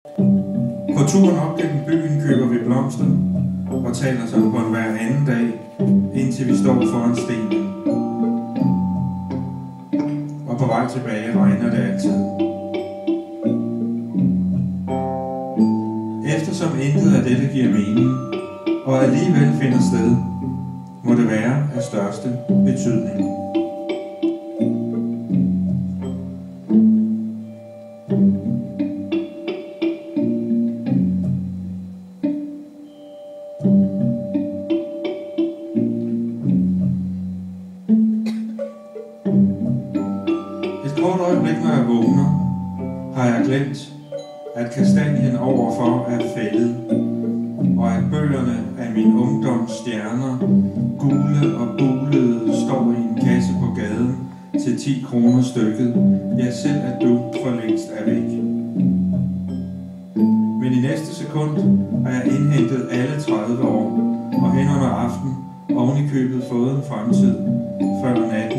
På turen op gennem byen køber vi blomster og taler som på en hver anden dag, indtil vi står foran stenen. Og på vej tilbage regner det altid. Eftersom intet af dette giver mening, og alligevel finder sted, må det være af største betydning. Et kort øjeblik, når jeg vågner, har jeg glemt, at kastanjen overfor er fældet, og at bøgerne af min ungdoms stjerner, gule og bulede, står i en kasse på gaden til 10 kroner stykket. Ja, selv at du for længst er væk. Men i næste sekund har jeg indhentet alle 30 år, og hen under aften oven i købet fået en fremtid, før natten